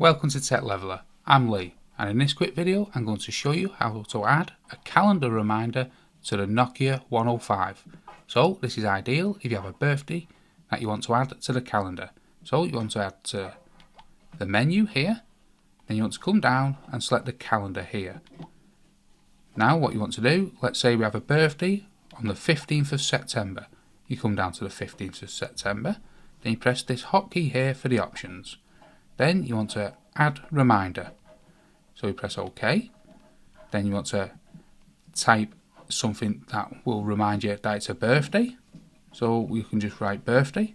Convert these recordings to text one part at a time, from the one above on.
Welcome to Tech Leveler, I'm Lee, and in this quick video I'm going to show you how to add a calendar reminder to the Nokia 105. So this is ideal if you have a birthday that you want to add to the calendar. So you want to add to the menu here, then you want to come down and select the calendar here. Now what you want to do, let's say we have a birthday on the 15th of September. You come down to the 15th of September, then you press this hotkey here for the options. Then you want to add reminder. So you press OK. Then you want to type something that will remind you that it's a birthday. So you can just write birthday.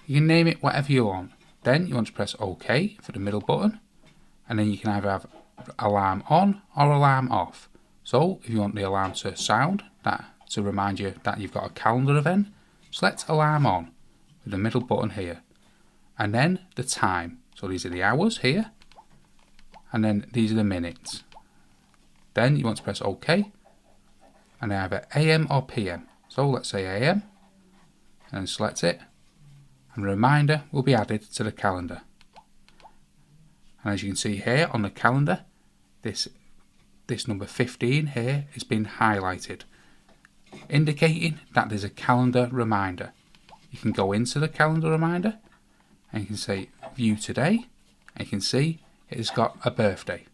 You can name it whatever you want. Then you want to press OK for the middle button. And then you can either have alarm on or alarm off. So if you want the alarm to sound, to remind you that you've got a calendar event, select alarm on with the middle button here. And then the time. So these are the hours here. And then these are the minutes. Then you want to press OK. And then either AM or PM. So let's say AM. And then select it. And a reminder will be added to the calendar. And as you can see here on the calendar, this number 15 here has been highlighted, indicating that there's a calendar reminder. You can go into the calendar reminder and you can say view today, and you can see it has got a birthday.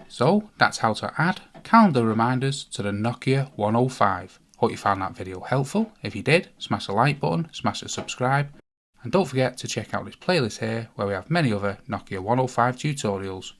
So that's how to add calendar reminders to the Nokia 105. Hope you found that video helpful. If you did, smash the like button, smash the subscribe, and don't forget to check out this playlist here where we have many other Nokia 105 tutorials.